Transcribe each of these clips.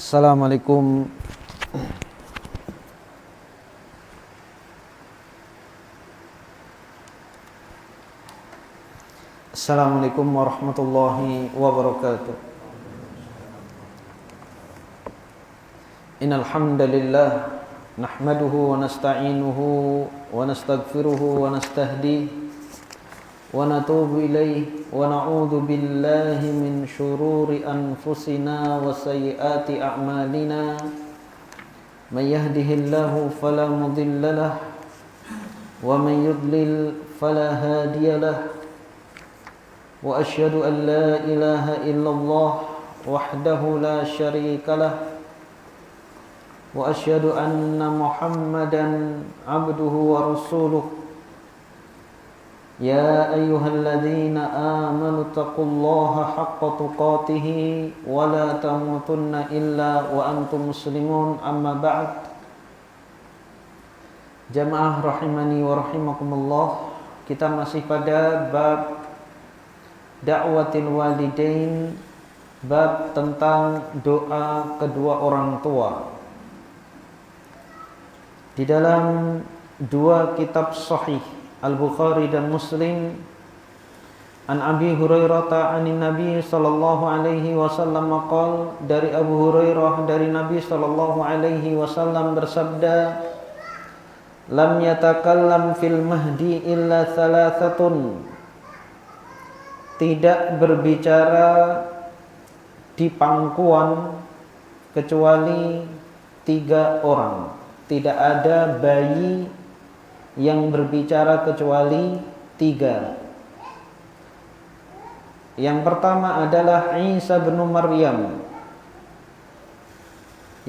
Assalamualaikum Assalamualaikum warahmatullahi wabarakatuh. Innal hamdalillah nahmaduhu wa nasta'inuhu wa nastaghfiruhu wa nastahdihi wa natubu ilaihi wa na'udzu billahi min syururi anfusina wa sayyiati a'malina. May yahdihillahu fala mudilla lahu wa may yudlil fala hadiya lahu. Wa asyhadu an la ilaha illallah wahdahu la syarika lahu wa asyhadu anna Muhammadan abduhu wa rasuluh. Ya ayyuhalladzina amanu taqullaha haqqa tuqatih wa la tamutunna illa wa antum muslimun, amma ba'd. Jamaah rahimani wa rahimakumullah, kita masih pada bab da'watil walidain, bab tentang doa kedua orang tua. Di dalam dua kitab sahih Al-Bukhari dan Muslim, an Abi Hurairah anin Nabi sallallahu alaihi wasallam qala, dari Abu Hurairah dari Nabi sallallahu alaihi wasallam bersabda, lam yatakallam fil mahdi illa thalathatun, tidak berbicara di pangkuan kecuali 3 orang. Tidak ada bayi yang berbicara kecuali 3. Yang pertama adalah Isa bin Maryam.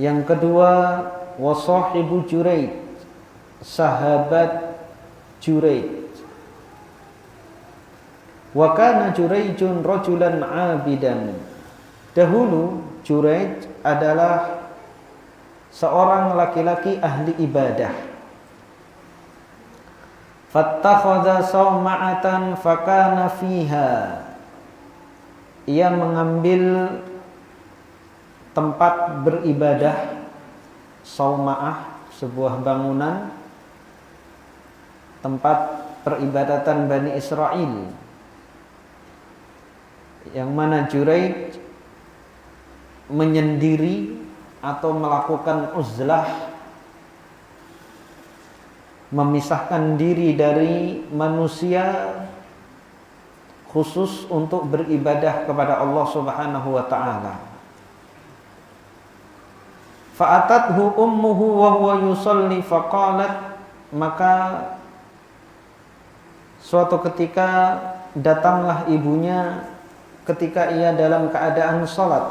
Yang kedua wasahibu Juraid, sahabat Juraid. Wa kana Juraijun rajulan abidan. Dahulu Juraij adalah seorang laki-laki ahli ibadah. Fattakhadha sawma'atan fakana fiha, ia mengambil tempat beribadah. Sawma'ah, sebuah bangunan tempat peribadatan Bani Israel, yang mana Juraij menyendiri atau melakukan uzlah, memisahkan diri dari manusia khusus untuk beribadah kepada Allah Subhanahu wa taala. Fa'atathu ummuhu wa huwa yusalli faqalat, maka suatu ketika datanglah ibunya ketika ia dalam keadaan salat.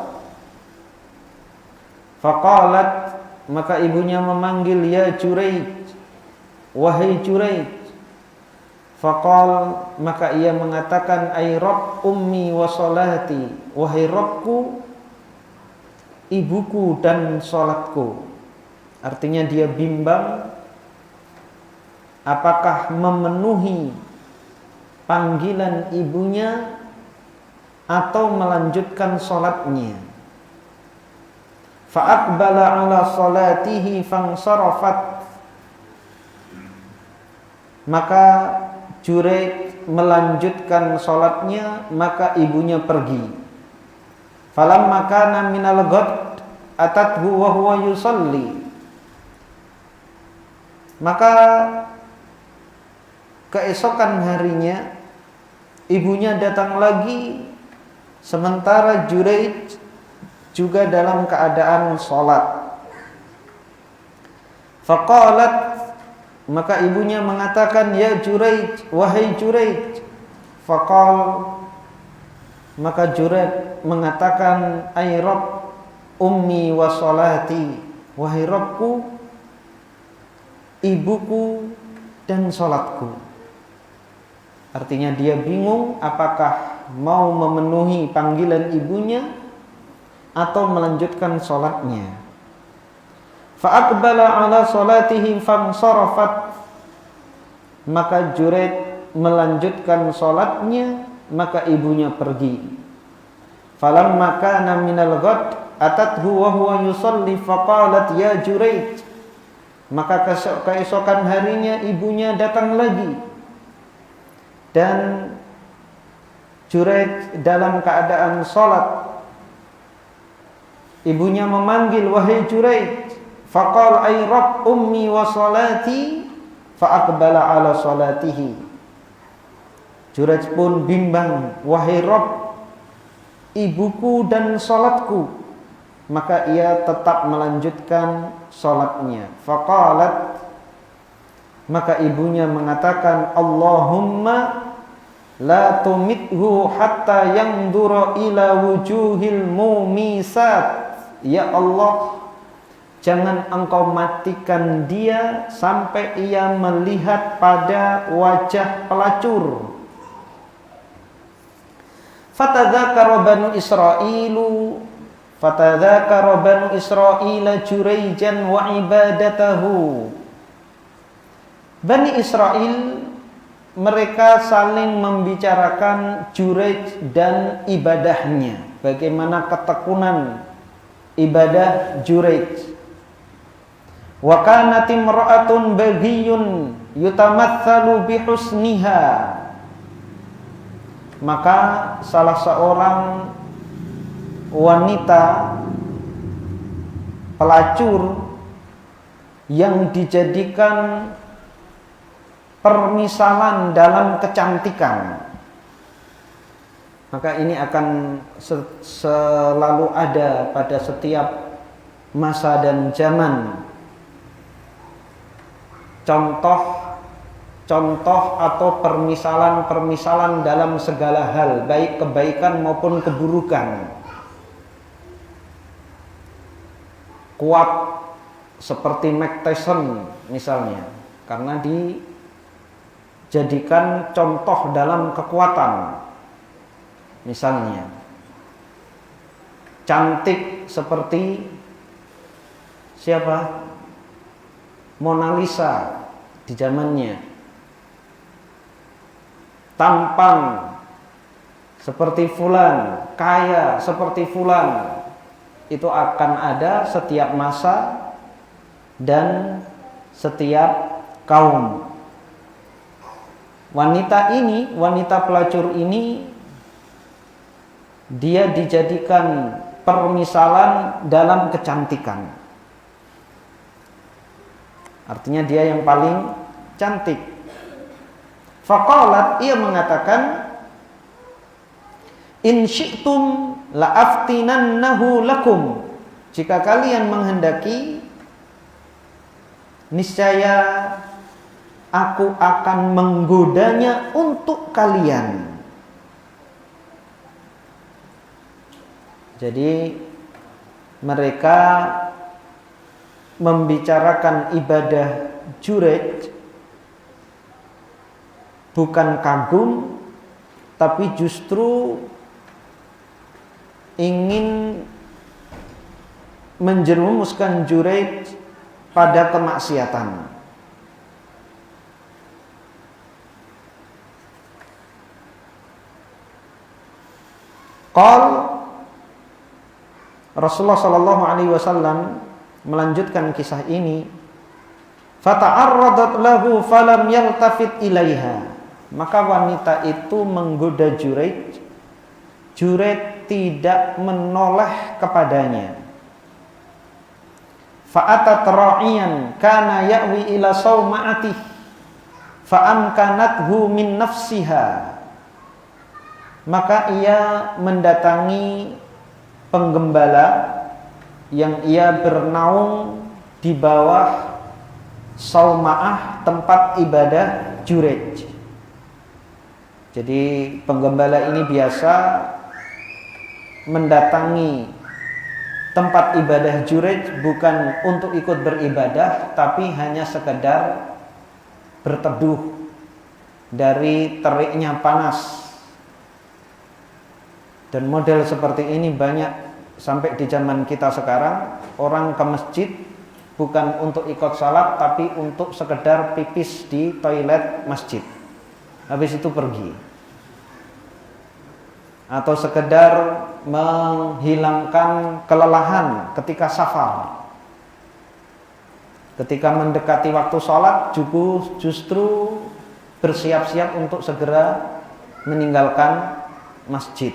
Faqalat, maka ibunya memanggil, ya Juraij, wahai Juraij. Faqal, maka ia mengatakan, ay Rabb ummi wa salati, wahai Rabbku, ibuku dan salatku. Artinya dia bimbang apakah memenuhi panggilan ibunya atau melanjutkan salatnya. Fa'aqbala ala salatihi fansarafat, maka Juraij melanjutkan salatnya, maka ibunya pergi. Falamma kana minal ghad atathu wa huwa yusalli, maka keesokan harinya ibunya datang lagi sementara Juraij juga dalam keadaan salat. Faqalat, maka ibunya mengatakan, ya Juraij, wahai Juraij. Faqal, maka Juraij mengatakan, ay Rabb ummi wa salati, wahai Rabbku, ibuku dan salatku. Artinya dia bingung apakah mau memenuhi panggilan ibunya atau melanjutkan salatnya. Fa'aqbala ala salatihi fansarafat, maka Juraij melanjutkan salatnya, maka ibunya pergi. Falamma kana minal ghad atathu wa huwa yusalli faqalat ya Juraij. Maka keesokan harinya ibunya datang lagi, dan Juraij dalam keadaan salat. Ibunya memanggil, wahai Juraij. Faqal ay rabb ummi wa salati, fa aqbala ala salatihi. Juraij pun bimbang, wahai Rabb, ibuku dan salatku. Maka ia tetap melanjutkan salatnya. Faqalat, maka ibunya mengatakan, Allahumma la tumithu hatta yanzura ila wujuhil mumisat. Ya Allah, jangan engkau matikan dia sampai ia melihat pada wajah pelacur. Fatadzakara banu Israila Juraijan wa ibadatahu. Bani Israel mereka saling membicarakan Juraij dan ibadahnya, bagaimana ketekunan ibadah Juraij. Wa kanat imra'atun baghiyun yutamatsalu bihusniha. Maka salah seorang wanita pelacur yang dijadikan permisalan dalam kecantikan. Maka ini akan selalu ada pada setiap masa dan zaman. Contoh atau permisalan dalam segala hal, baik kebaikan maupun keburukan. Kuat seperti Mike Tyson misalnya, karena dijadikan contoh dalam kekuatan. Misalnya, cantik seperti siapa? Mona Lisa di zamannya. Tampan seperti fulan, kaya seperti fulan. Itu akan ada setiap masa dan setiap kaum. Wanita pelacur ini, dia dijadikan permisalan dalam kecantikan. Artinya dia yang paling cantik. Faqalat, ia mengatakan, in syi'tum la'aftinannahu lakum. Jika kalian menghendaki, niscaya aku akan menggodanya untuk kalian. Jadi mereka membicarakan ibadah Juraij bukan kagum, tapi justru ingin menjerumuskan Juraij pada kemaksiatan. Qal Rasulullah sallallahu alaihi wasallam melanjutkan kisah ini, fata'arradat lahu falam yaltafit ilaiha. Maka wanita itu menggoda Juraij. Juraij tidak menoleh kepadanya. Fa'atat ra'iyan kana ya'wi ila sawma'atih fa'amkanathu min nafsiha. Maka ia mendatangi penggembala yang ia bernaung di bawah Sauma'ah, tempat ibadah Juraij. Jadi penggembala ini biasa mendatangi tempat ibadah Juraij bukan untuk ikut beribadah, tapi hanya sekedar berteduh dari teriknya panas. Dan model seperti ini banyak sampai di zaman kita sekarang. Orang ke masjid bukan untuk ikut salat, tapi untuk sekedar pipis di toilet masjid, habis itu pergi. atau sekedar menghilangkan kelelahan ketika safar. Ketika mendekati waktu sholat justru bersiap-siap untuk segera meninggalkan masjid.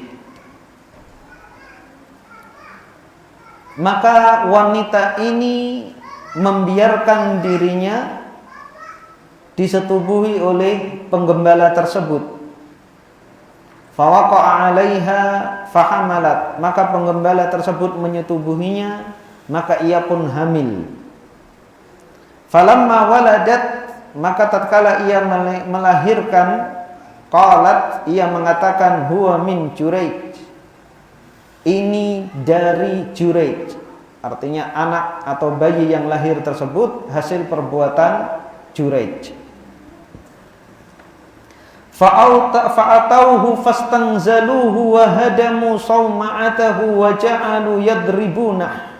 Maka wanita ini membiarkan dirinya disetubuhi oleh penggembala tersebut. Fawaqa'a 'alaiha fahamalat, maka penggembala tersebut menyetubuhinya, maka ia pun hamil. Falamma waladat, maka tatkala ia melahirkan, qalat, ia mengatakan, huwa min Jurayj, ini dari Jurayj. Artinya anak atau bayi yang lahir tersebut hasil perbuatan Jurayj. Fa'atauhu fastanzaluhu wa hadamu sawma'atahu wa ja'alu yadribunah.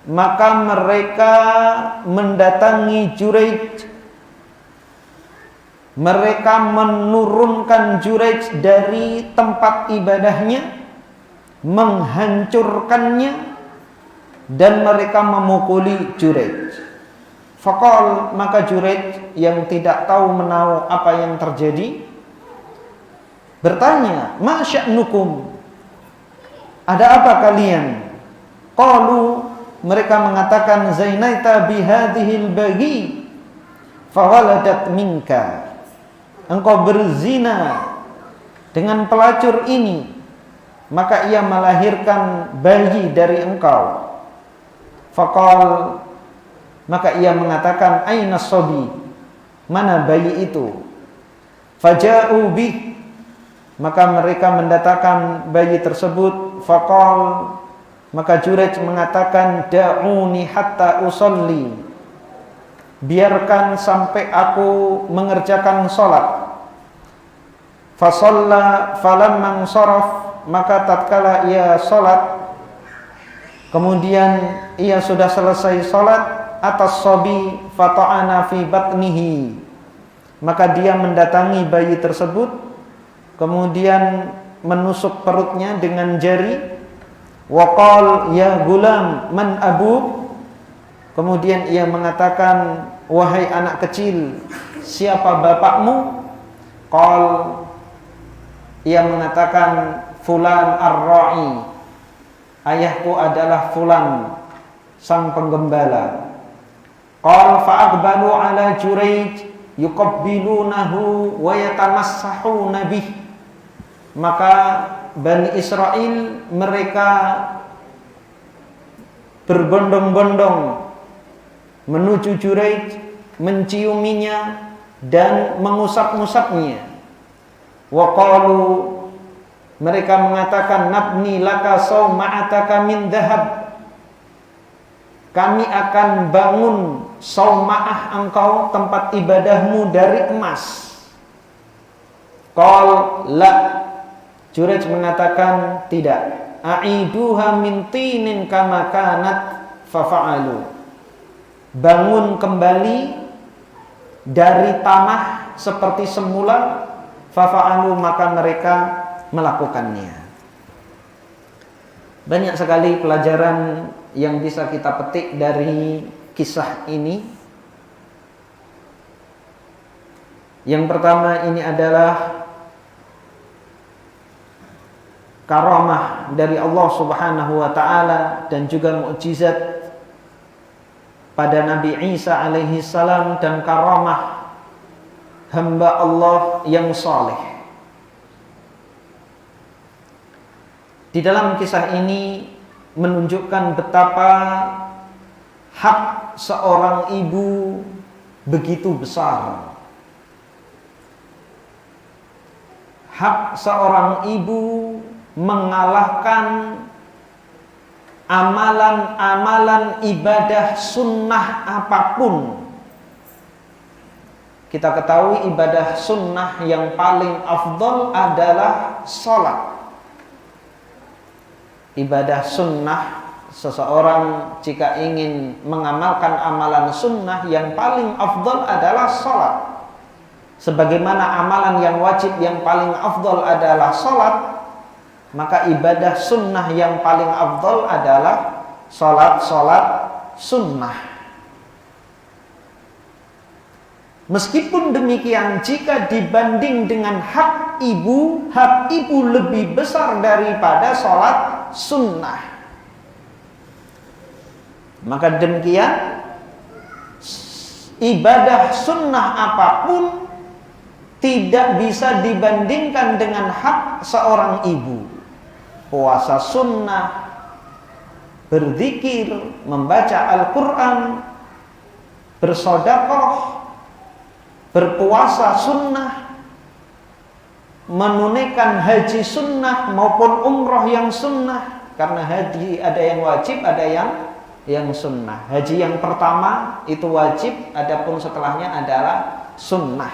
Maka mereka mendatangi Jurayj, mereka menurunkan Jurayj dari tempat ibadahnya, menghancurkannya, dan mereka memukuli Jurayj. Faqal, maka Jurayj yang tidak tahu menahu apa yang terjadi bertanya, ma sya'nukum, ada apa kalian? Qalu, mereka mengatakan, zainaita bihadhil baghi fawaladat minka, engkau berzina dengan pelacur ini, maka ia melahirkan bayi dari engkau. Faqal, maka ia mengatakan, aina sobi, mana bayi itu? Faja'u bih, maka mereka mendatangkan bayi tersebut. Faqal, maka Jurayj mengatakan, da'uni hatta usolli, biarkan sampai aku mengerjakan sholat. Fasalla falamman sharaf, maka tatkala ia sholat, kemudian ia sudah selesai sholat, atas sobi fata'ana fi batnihi, maka dia mendatangi bayi tersebut, kemudian menusuk perutnya dengan jari. Waqal ya gulam man abu, kemudian ia mengatakan, wahai anak kecil, siapa bapakmu? Qal, ia mengatakan, fulan ar-ra'i, ayahku adalah fulan, sang penggembala. Qal fa'aqbalu ala Jurayj yuqabbilunahu wa yatamassahuna bih, maka Bani Israel mereka berbondong-bondong menuju Jurayj, menciuminya dan mengusap-ngusapnya. Wa qalu, mereka mengatakan, nabni laka sawma'ataka min dhahab, kami akan bangun sauma'ah engkau, tempat ibadahmu, dari emas. Qal la, Jurayj mengatakan tidak. A'iduha min tinin kama kanat fafa'alu, bangun kembali dari tanah seperti semula. Fafa'alu, maka mereka melakukannya. Banyak sekali pelajaran yang bisa kita petik dari kisah ini. Yang pertama, ini adalah karamah dari Allah Subhanahu wa ta'ala dan juga mukjizat pada Nabi Isa alaihi salam, dan karamah hamba Allah yang saleh. Di dalam kisah ini menunjukkan betapa hak seorang ibu begitu besar. Hak seorang ibu mengalahkan amalan-amalan ibadah sunnah apapun. Kita ketahui ibadah sunnah yang paling afdal adalah sholat. Ibadah sunnah, seseorang jika ingin mengamalkan amalan sunnah, yang paling afdal adalah sholat. sebagaimana amalan yang wajib yang paling afdol adalah sholat, maka ibadah sunnah yang paling afdol adalah sholat sunnah. Meskipun demikian, jika dibanding dengan hak ibu lebih besar daripada sholat sunnah. Maka demikian, ibadah sunnah apapun tidak bisa dibandingkan dengan hak seorang ibu. Puasa sunnah, berzikir, membaca Al-Quran, bersedekah, berpuasa sunnah, menunaikan haji sunnah maupun umroh yang sunnah. Karena haji ada yang wajib, ada yang sunnah. Haji yang pertama itu wajib, adapun setelahnya adalah sunnah.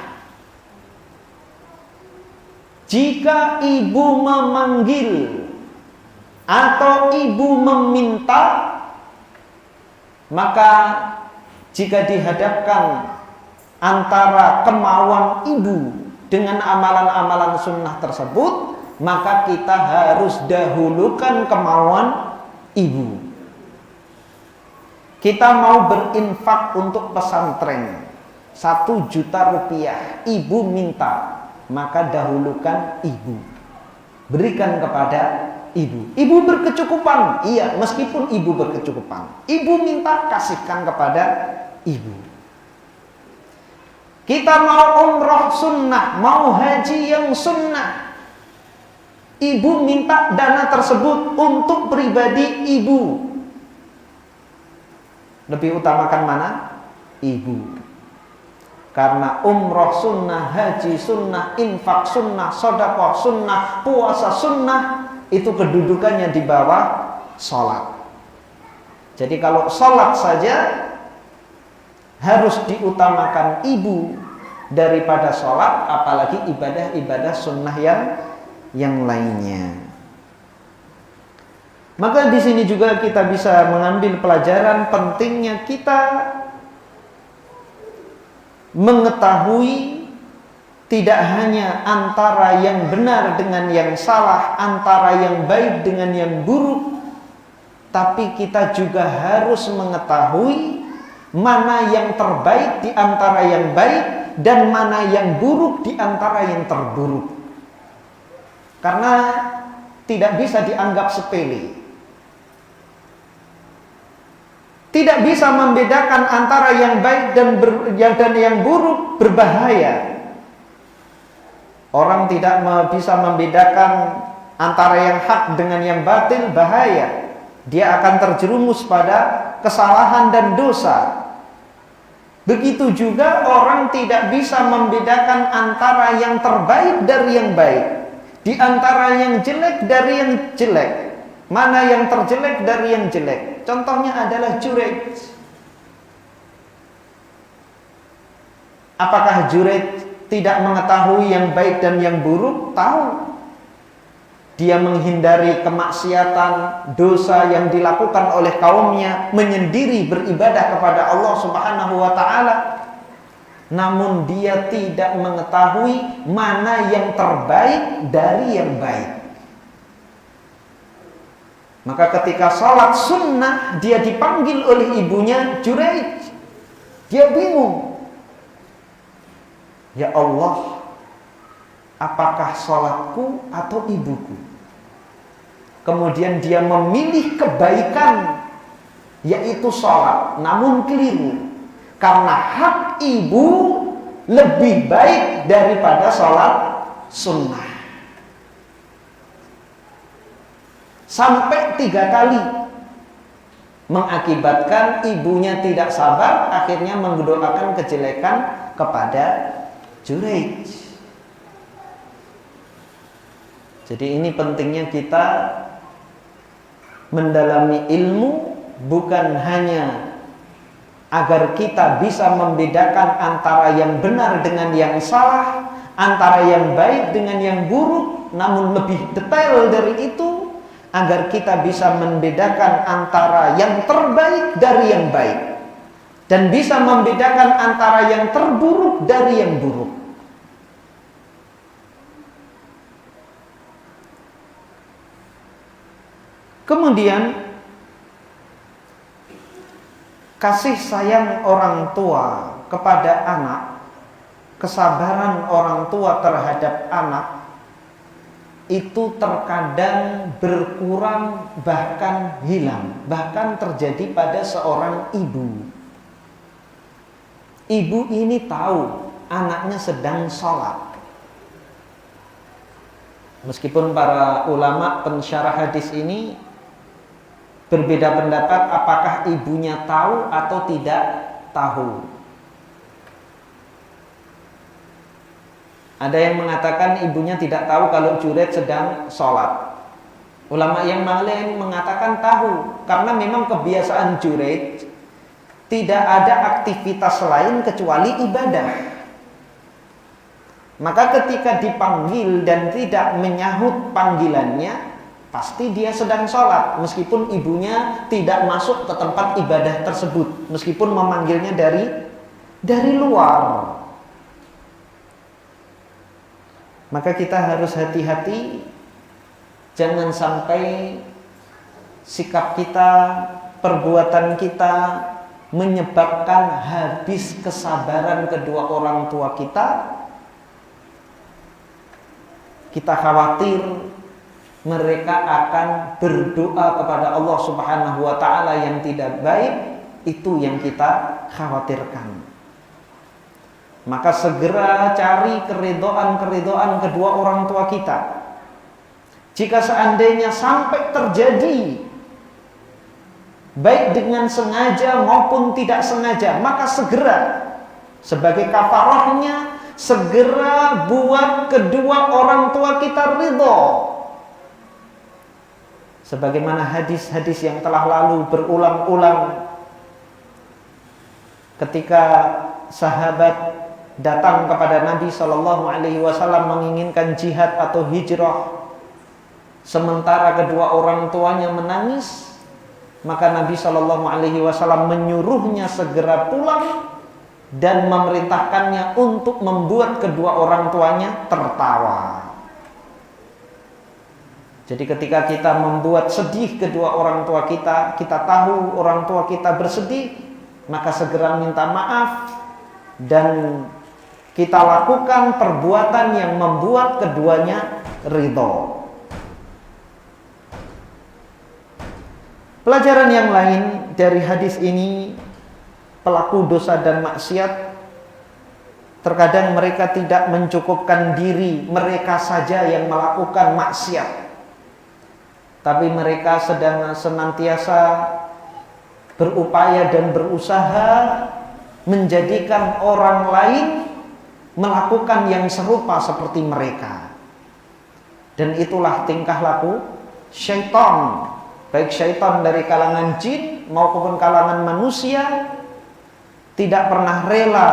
Jika ibu memanggil atau ibu meminta, maka jika dihadapkan antara kemauan ibu dengan amalan-amalan sunnah tersebut, maka kita harus dahulukan kemauan ibu. Kita mau berinfak untuk pesantren 1 juta rupiah, ibu minta, maka dahulukan ibu, berikan kepada ibu. Ibu berkecukupan, iya, meskipun ibu berkecukupan, ibu minta, kasihkan kepada ibu. Kita mau umroh sunnah, mau haji yang sunnah, ibu minta dana tersebut untuk pribadi ibu. Lebih utamakan mana? Ibu. Karena umroh sunnah, haji sunnah, infak sunnah, sedekah sunnah, puasa sunnah, itu kedudukannya di bawah sholat. Jadi kalau sholat saja harus diutamakan ibu daripada sholat, apalagi ibadah-ibadah sunnah yang lainnya. Maka di sini juga kita bisa mengambil pelajaran pentingnya kita mengetahui tidak hanya antara yang benar dengan yang salah, antara yang baik dengan yang buruk, tapi kita juga harus mengetahui mana yang terbaik di antara yang baik dan mana yang buruk di antara yang terburuk. Karena tidak bisa dianggap sepele. Tidak bisa membedakan antara yang baik dan yang buruk, berbahaya. Orang tidak bisa membedakan antara yang hak dengan yang batil, bahaya. Dia akan terjerumus pada kesalahan dan dosa. Begitu juga orang tidak bisa membedakan antara yang terbaik dari yang baik, di antara yang jelek dari yang jelek. Mana yang terjelek dari yang jelek? Contohnya adalah Jureid. Apakah Jureid tidak mengetahui yang baik dan yang buruk? Tahu. Dia menghindari kemaksiatan, dosa yang dilakukan oleh kaumnya, menyendiri beribadah kepada Allah Subhanahu wa ta'ala. Namun dia tidak mengetahui mana yang terbaik dari yang baik. Maka ketika sholat sunnah, dia dipanggil oleh ibunya Jureid. Dia bingung. Ya Allah, apakah sholatku atau ibuku? Kemudian dia memilih kebaikan, yaitu sholat, namun keliru. Karena hak ibu lebih baik daripada sholat sunnah. Sampai 3 kali, mengakibatkan ibunya tidak sabar, akhirnya mendoakan kejelekan kepada Jureid. Jadi ini pentingnya kita mendalami ilmu, bukan hanya agar kita bisa membedakan antara yang benar dengan yang salah, antara yang baik dengan yang buruk, namun lebih detail dari itu, agar kita bisa membedakan antara yang terbaik dari yang baik, dan bisa membedakan antara yang terburuk dari yang buruk. Kemudian kasih sayang orang tua kepada anak, kesabaran orang tua terhadap anak itu terkadang berkurang, bahkan hilang, bahkan terjadi pada seorang ibu. Ibu ini tahu anaknya sedang sholat. Meskipun para ulama pensyarah hadis ini berbeda pendapat apakah ibunya tahu atau tidak tahu. Ada yang mengatakan ibunya tidak tahu kalau Juraid sedang sholat. Ulama yang lain mengatakan tahu, karena memang kebiasaan Juraid tidak ada aktivitas lain kecuali ibadah. Maka ketika dipanggil dan tidak menyahut panggilannya, pasti dia sedang sholat, meskipun ibunya tidak masuk ke tempat ibadah tersebut, meskipun memanggilnya dari luar. Maka kita harus hati-hati, jangan sampai sikap kita, perbuatan kita menyebabkan habis kesabaran kedua orang tua kita. Kita khawatir mereka akan berdoa kepada Allah Subhanahu wa ta'ala yang tidak baik. Itu yang kita khawatirkan. Maka segera cari keridhaan kedua orang tua kita. Jika seandainya sampai terjadi, baik dengan sengaja maupun tidak sengaja, maka segera sebagai kafarahnya, segera buat kedua orang tua kita ridho. Sebagaimana hadis-hadis yang telah lalu berulang-ulang, ketika sahabat datang kepada Nabi SAW menginginkan jihad atau hijrah, sementara kedua orang tuanya menangis, maka Nabi SAW menyuruhnya segera pulang dan memerintahkannya untuk membuat kedua orang tuanya tertawa. Jadi ketika kita membuat sedih kedua orang tua kita, kita tahu orang tua kita bersedih, maka segera minta maaf dan kita lakukan perbuatan yang membuat keduanya ridho. Pelajaran yang lain dari hadis ini, pelaku dosa dan maksiat terkadang mereka tidak mencukupkan diri mereka saja yang melakukan maksiat, tapi mereka sedang senantiasa berupaya dan berusaha menjadikan orang lain melakukan yang serupa seperti mereka. Dan itulah tingkah laku syaitan, baik syaitan dari kalangan jin maupun kalangan manusia, tidak pernah rela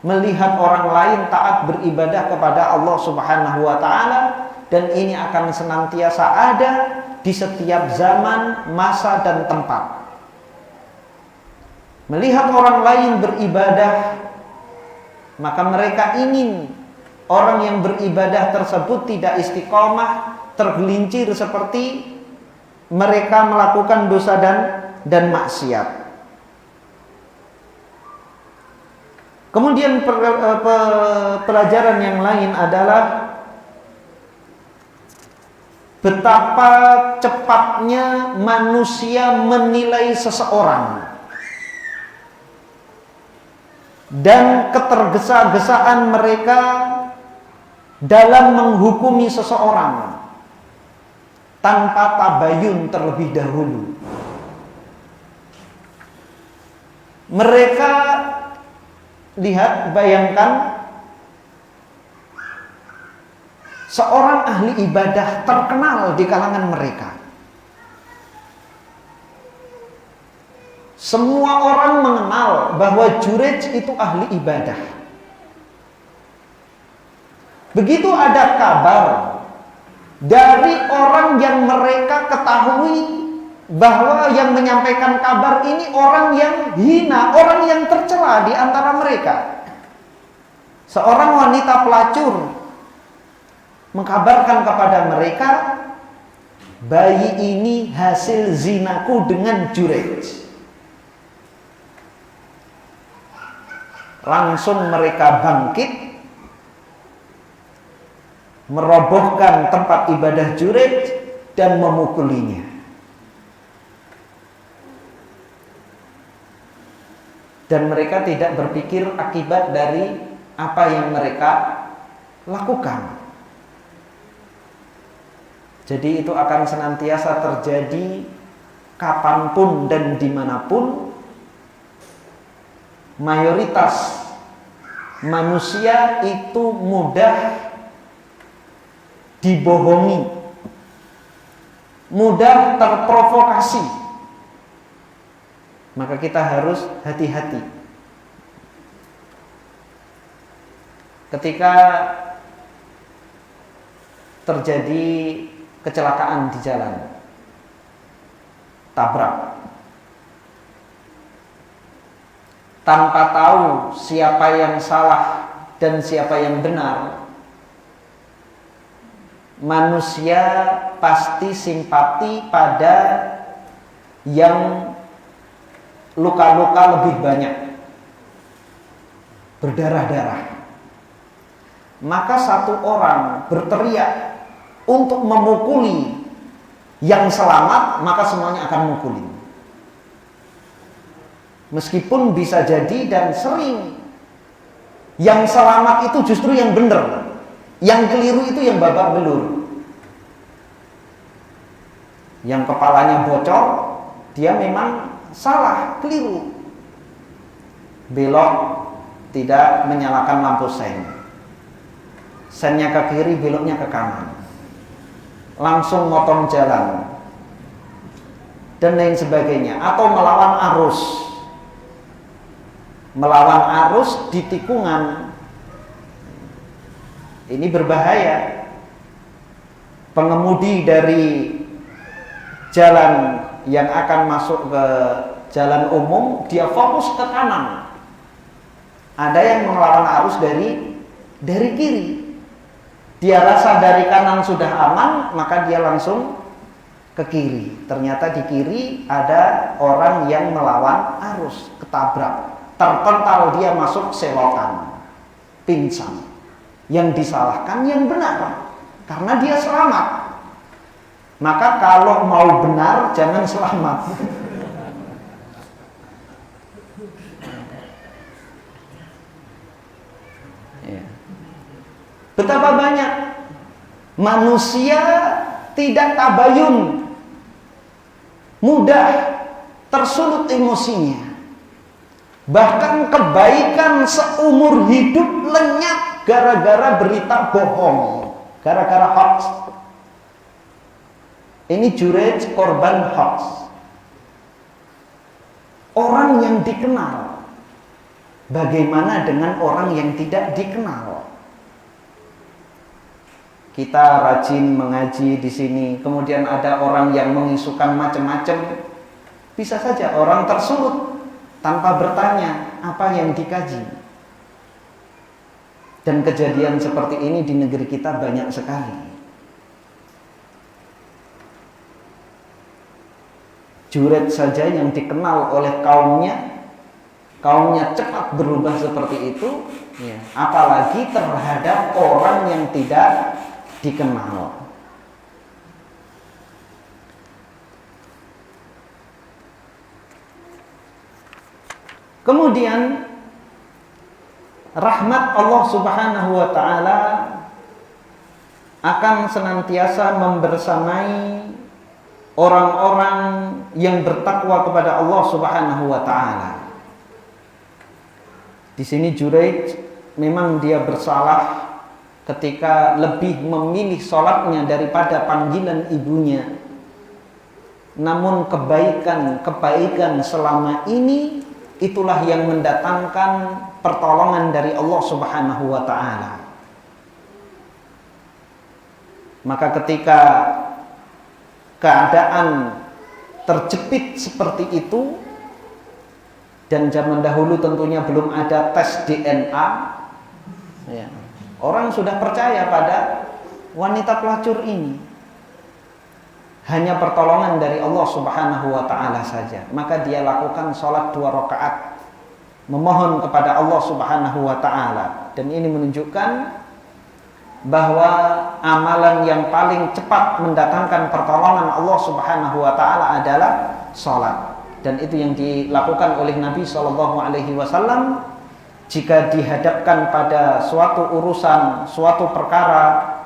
melihat orang lain taat beribadah kepada Allah Subhanahu wa ta'ala, dan ini akan senantiasa ada di setiap zaman, masa, dan tempat. Melihat orang lain beribadah, maka mereka ingin orang yang beribadah tersebut tidak istiqomah, tergelincir seperti mereka melakukan dosa dan maksiat. Kemudian pelajaran yang lain adalah betapa cepatnya manusia menilai seseorang dan ketergesa-gesaan mereka dalam menghukumi seseorang tanpa tabayun terlebih dahulu. Mereka lihat, bayangkan seorang ahli ibadah terkenal di kalangan mereka. Semua orang mengenal bahwa Juraij itu ahli ibadah. Begitu ada kabar dari orang yang mereka ketahui bahwa yang menyampaikan kabar ini orang yang hina, orang yang tercela di antara mereka. Seorang wanita pelacur mengkabarkan kepada mereka bayi ini hasil zinaku dengan Jurayj. Langsung mereka bangkit, merobohkan tempat ibadah Jurayj dan memukulinya. Dan mereka tidak berpikir akibat dari apa yang mereka lakukan. Jadi itu akan senantiasa terjadi kapanpun dan dimanapun. Mayoritas manusia itu mudah dibohongi, mudah terprovokasi. Maka kita harus hati-hati ketika terjadi kecelakaan di jalan, tabrak, tanpa tahu siapa yang salah dan siapa yang benar, manusia pasti simpati pada yang luka-luka lebih banyak, berdarah-darah. Maka satu orang berteriak untuk memukuli yang selamat, maka semuanya akan memukuli. Meskipun bisa jadi dan sering yang selamat itu justru yang benar, yang keliru itu yang babak belur. Yang kepalanya bocor, dia memang salah, keliru. Belok, tidak menyalakan lampu sen. Sennya ke kiri, beloknya ke kanan. Langsung motong jalan dan lain sebagainya. Atau melawan arus. Melawan arus di tikungan. Ini berbahaya. Pengemudi dari jalan yang akan masuk ke jalan umum, dia fokus ke kanan. Ada yang melawan arus dari kiri. Dia rasa dari kanan sudah aman, maka dia langsung ke kiri. Ternyata di kiri ada orang yang melawan arus, ketabrak, terpental, dia masuk selokan, pingsan. Yang disalahkan yang benar, karena dia selamat. Maka kalau mau benar, jangan selamat. Betapa banyak manusia tidak tabayun, mudah tersulut emosinya. Bahkan kebaikan seumur hidup lenyap gara-gara berita bohong, gara-gara hoax. Ini Jurayj korban hoax. Orang yang dikenal. Bagaimana dengan orang yang tidak dikenal? Kita rajin mengaji di sini, kemudian ada orang yang mengisukan macam-macam. Bisa saja orang tersulut tanpa bertanya apa yang dikaji. Dan kejadian seperti ini di negeri kita banyak sekali. Jurayj saja yang dikenal oleh kaumnya cepat berubah seperti itu, ya. Apalagi terhadap orang yang tidak dikenal. Kemudian rahmat Allah Subhanahu wa taala akan senantiasa membersamai orang-orang yang bertakwa kepada Allah Subhanahu wa taala. Di sini Jurayj memang dia bersalah ketika lebih memilih sholatnya daripada panggilan ibunya. Namun kebaikan selama ini, itulah yang mendatangkan pertolongan dari Allah Subhanahu wa ta'ala. Maka ketika keadaan terjepit seperti itu, dan zaman dahulu tentunya belum ada tes DNA, ya, orang sudah percaya pada wanita pelacur ini. hanya pertolongan dari Allah Subhanahu wa taala saja, maka dia lakukan sholat 2 rakaat memohon kepada Allah Subhanahu wa taala. Dan ini menunjukkan bahwa amalan yang paling cepat mendatangkan pertolongan Allah Subhanahu wa taala adalah sholat. Dan itu yang dilakukan oleh Nabi sallallahu alaihi wasallam jika dihadapkan pada suatu urusan, suatu perkara,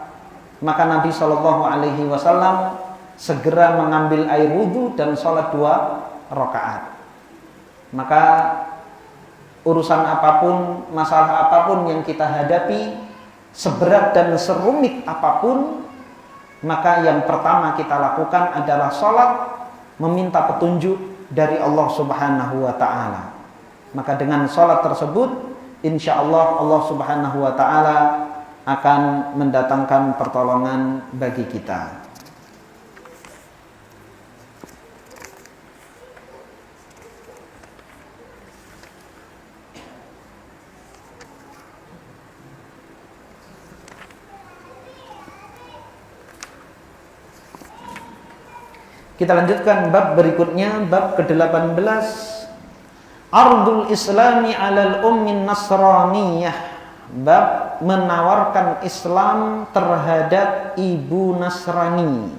maka Nabi sallallahu alaihi wasallam segera mengambil air wudhu dan sholat 2 rakaat. Maka urusan apapun, masalah apapun yang kita hadapi, seberat dan serumit apapun, maka yang pertama kita lakukan adalah sholat, meminta petunjuk dari Allah Subhanahu wa ta'ala. Maka dengan sholat tersebut, insya Allah Allah Subhanahu wa ta'ala akan mendatangkan pertolongan bagi kita. Kita lanjutkan bab berikutnya, bab ke-18. Ardul Islami 'alal ummin Nasraniyah. Bab menawarkan Islam terhadap ibu Nasrani.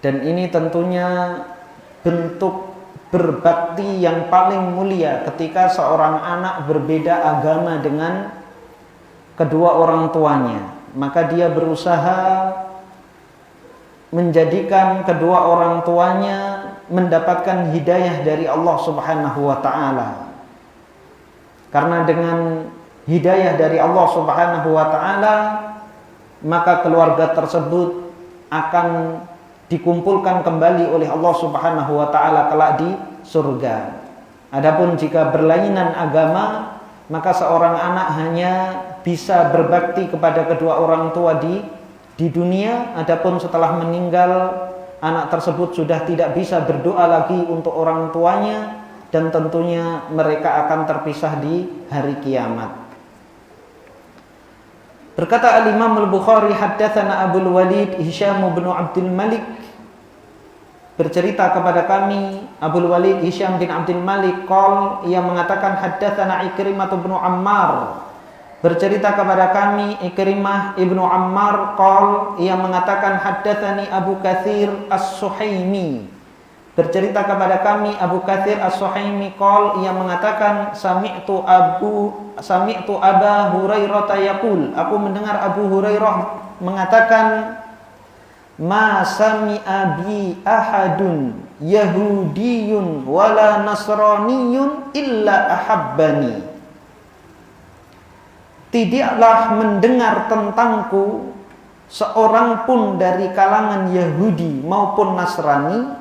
Dan ini tentunya bentuk berbakti yang paling mulia ketika seorang anak berbeda agama dengan kedua orang tuanya. Maka dia berusaha menjadikan kedua orang tuanya mendapatkan hidayah dari Allah Subhanahu wa ta'ala. Karena dengan hidayah dari Allah Subhanahu wa ta'ala, maka keluarga tersebut akan dikumpulkan kembali oleh Allah Subhanahu wa ta'ala kelak di surga. Adapun jika berlainan agama, maka seorang anak hanya bisa berbakti kepada kedua orang tua di dunia. Adapun setelah meninggal, anak tersebut sudah tidak bisa berdoa lagi untuk orang tuanya, dan tentunya mereka akan terpisah di hari kiamat. Berkata Al-Imam Al-Bukhari, haddatsana Abul Walid Hisham bin Abdul Malik, bercerita kepada kami Abul Walid Hisham bin Abdul Malik, ia mengatakan haddatsana Ikrimah bin Ammar, bercerita kepada kami Ikrimah ibnu Ammar, ia mengatakan haddatsani Abu Katsir As-Suhaimi, bercerita kepada kami Abu Katsir As-Suhaimi, ia mengatakan sami'tu Aba Hurairah yaqul, aku mendengar Abu Hurairah mengatakan, ma sami'a bi ahadun yahudiyun wala nasraniyun illa ahabbani. Tidaklah mendengar tentangku seorang pun dari kalangan Yahudi maupun Nasrani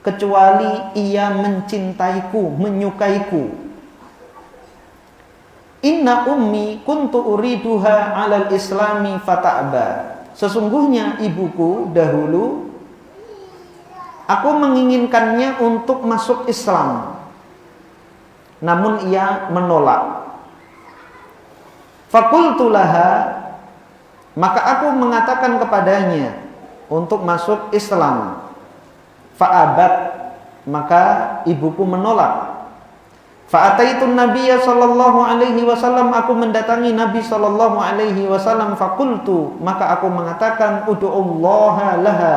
kecuali ia mencintaiku, menyukaiku. Inna ummi kuntu uriduha 'alal islami fata'ba. Sesungguhnya ibuku dahulu aku menginginkannya untuk masuk Islam, namun ia menolak. Fakultu laha, maka aku mengatakan kepadanya untuk masuk Islam. Fa'abat, maka ibuku menolak. Fa'ataitun Nabiyya sallallahu alaihi wasallam, aku mendatangi Nabi sallallahu alaihi wasallam. Fakultu, maka aku mengatakan, ud'ullaha laha,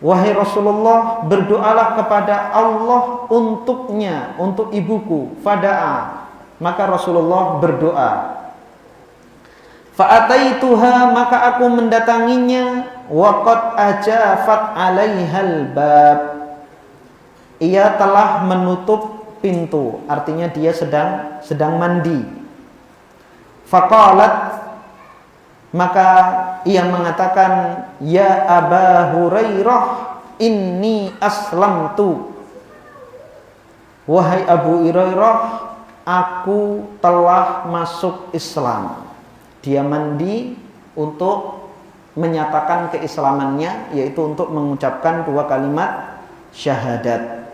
wahai Rasulullah, berdoalah kepada Allah untuknya, untuk ibuku. Fada'a, maka Rasulullah berdoa. Fa'ataituha, maka aku mendatanginya. Waqad ajafat 'alaihal bab, ia telah menutup pintu, artinya dia sedang mandi. Faqalat, maka ia mengatakan, ya Aba Hurairah, inni aslamtu, wahai Abu Hurairah, aku telah masuk Islam. Dia mandi untuk menyatakan keislamannya, yaitu untuk mengucapkan 2 kalimat syahadat.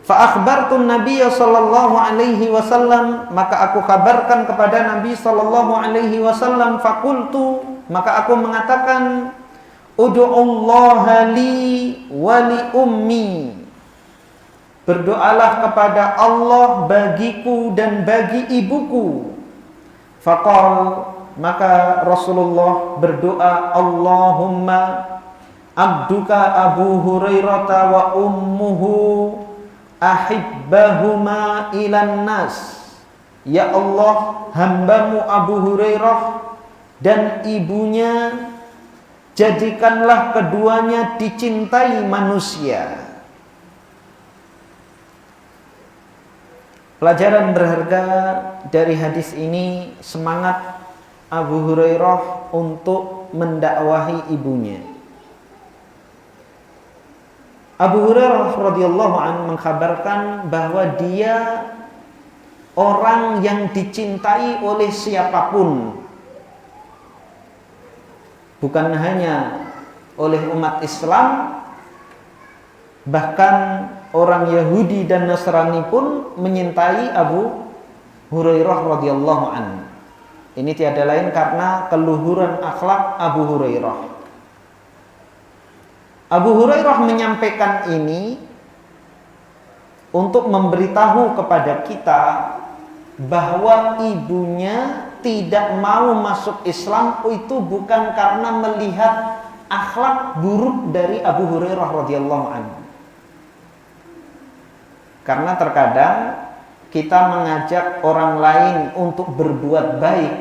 Fa akhbartu Nabiy sallallahu alaihi wasallam, maka aku kabarkan kepada Nabi sallallahu alaihi wasallam. Faqultu, maka aku mengatakan, ud'ullaha li wa li ummi, berdoalah kepada Allah bagiku dan bagi ibuku. Faqal, maka Rasulullah berdoa, Allahumma abduka Abu Hurairah wa ummuhu ahibbahuma ilan nas. Ya Allah, hambamu Abu Hurairah dan ibunya, jadikanlah keduanya dicintai manusia. Pelajaran berharga dari hadis ini, semangat Abu Hurairah untuk mendakwahi ibunya. Abu Hurairah radhiyallahu anhu mengkabarkan bahwa dia orang yang dicintai oleh siapapun, bukan hanya oleh umat Islam, bahkan orang Yahudi dan Nasrani pun menyintai Abu Hurairah radhiyallahu anhu. Ini tiada lain karena keluhuran akhlak Abu Hurairah. Abu Hurairah menyampaikan ini untuk memberitahu kepada kita bahwa ibunya tidak mau masuk Islam itu bukan karena melihat akhlak buruk dari Abu Hurairah radhiyallahu anhu. Karena terkadang kita mengajak orang lain untuk berbuat baik,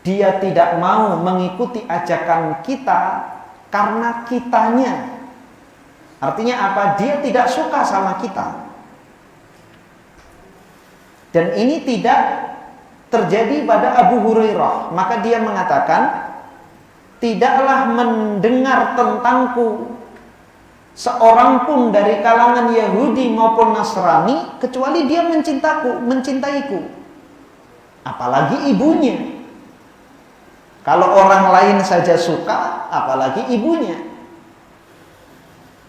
dia tidak mau mengikuti ajakan kita karena kitanya, artinya apa? Dia tidak suka sama kita. Dan ini tidak terjadi pada Abu Hurairah. Maka dia mengatakan, tidaklah mendengar tentangku seorang pun dari kalangan Yahudi maupun Nasrani kecuali dia mencintaiku. Apalagi ibunya. Kalau orang lain saja suka, apalagi ibunya.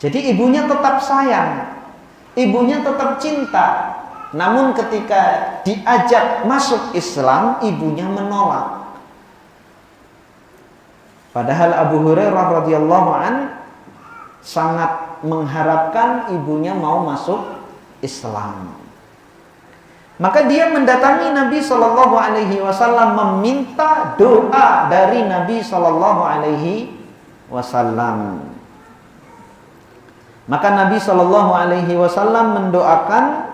Jadi ibunya tetap sayang, ibunya tetap cinta. Namun ketika diajak masuk Islam, ibunya menolak. Padahal Abu Hurairah radhiyallahu an sangat mengharapkan ibunya mau masuk Islam. Maka dia mendatangi Nabi Shallallahu Alaihi Wasallam meminta doa dari Nabi Shallallahu Alaihi Wasallam. Maka Nabi Shallallahu Alaihi Wasallam mendoakan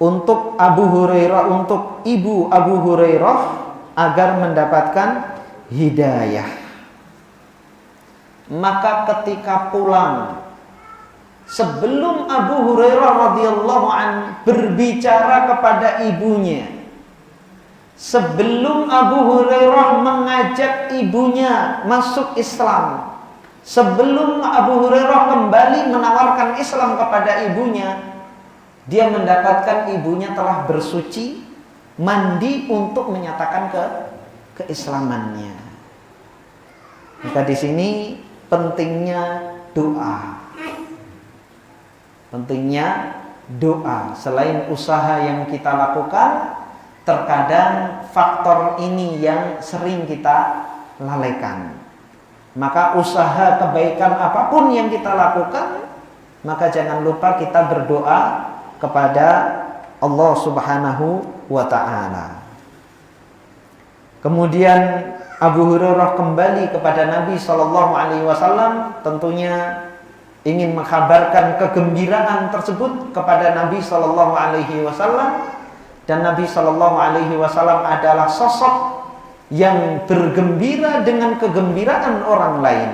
untuk Abu Hurairah, untuk ibu Abu Hurairah agar mendapatkan hidayah. Maka ketika pulang, sebelum Abu Hurairah radhiyallahu anhu berbicara kepada ibunya, sebelum Abu Hurairah mengajak ibunya masuk Islam, sebelum Abu Hurairah kembali menawarkan Islam kepada ibunya, dia mendapatkan ibunya telah bersuci, mandi untuk menyatakan keislamannya. Maka di sini pentingnya doa. Pentingnya doa. Selain usaha yang kita lakukan, terkadang faktor ini yang sering kita lalaikan. Maka usaha kebaikan apapun yang kita lakukan, maka jangan lupa kita berdoa kepada Allah Subhanahu wa ta'ala. Kemudian Abu Hurairah kembali kepada Nabi Sallallahu Alaihi Wasallam, tentunya ingin mengkabarkan kegembiraan tersebut kepada Nabi Sallallahu Alaihi Wasallam. Dan Nabi Sallallahu Alaihi Wasallam adalah sosok yang bergembira dengan kegembiraan orang lain.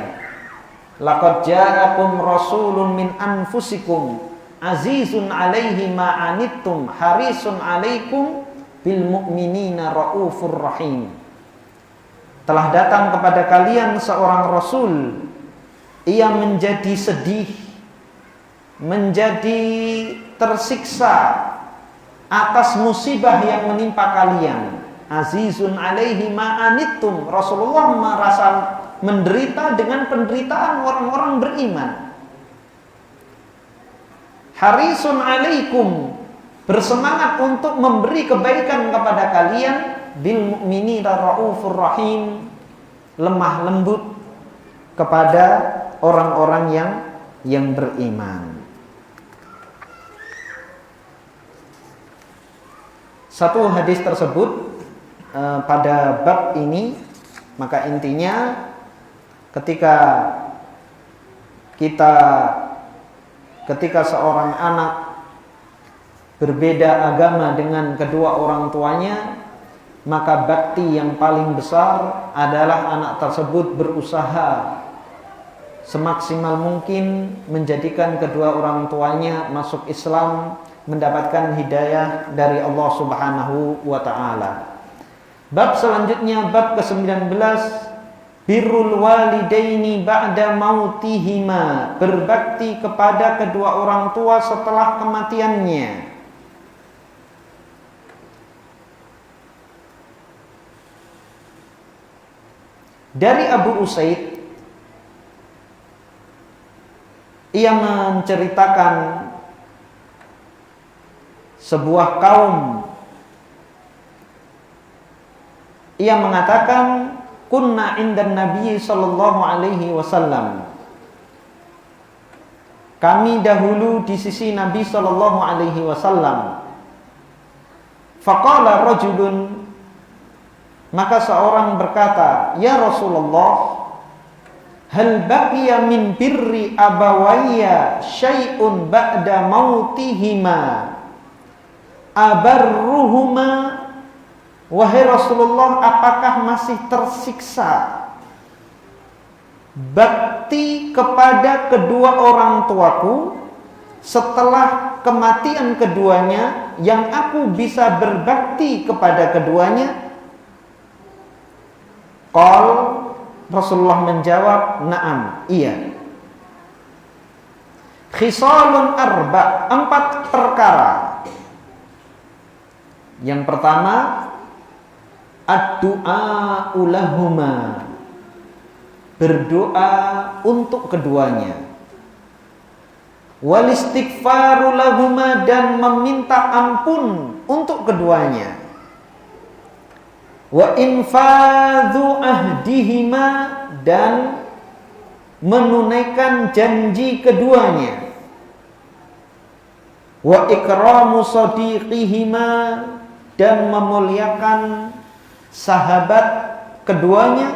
Laqad ja'akum rasulun min anfusikum azizun alaihi ma anittum harisun alaikum bil mu'minina raufur rahim. Telah datang kepada kalian seorang rasul, ia menjadi sedih, menjadi tersiksa atas musibah yang menimpa kalian. Azizun alaihi ma'anittum. Rasulullah merasa menderita dengan penderitaan orang-orang beriman. harisun alaikum, bersemangat untuk memberi kebaikan kepada kalian, bil mu'minina raufur rahim, lemah lembut kepada orang-orang yang beriman. Satu hadis tersebut pada bab ini, maka intinya ketika seorang anak berbeda agama dengan kedua orang tuanya, maka bakti yang paling besar adalah anak tersebut berusaha semaksimal mungkin menjadikan kedua orang tuanya masuk Islam, mendapatkan hidayah dari Allah Subhanahu wa ta'ala. Bab selanjutnya, bab ke-19, birrul walidaini ba'da mautihima, berbakti kepada kedua orang tua setelah kematiannya. Dari Abu Usaid, ia menceritakan sebuah kaum. Ia mengatakan, kunna indan Nabi sallallahu alaihi wasallam. Kami dahulu di sisi Nabi sallallahu alaihi wasallam. Faqala rajulun, maka seorang berkata, ya Rasulullah, hal baqiya min birri abawayya syai'un ba'da mautihima abarruhuma. Wahai Rasulullah, apakah masih tersiksa bakti kepada kedua orang tuaku setelah kematian keduanya, yang aku bisa berbakti kepada keduanya? Qal, Rasulullah menjawab, na'am, iya. Khisalun arba, 4 perkara. Yang pertama, ad-du'a ulahuma, berdoa untuk keduanya. Wal istighfaru lahuma, dan meminta ampun untuk keduanya. Wa infadhu ahdihima, dan menunaikan janji keduanya. Wa ikramu sadiqihima, dan memuliakan sahabat keduanya.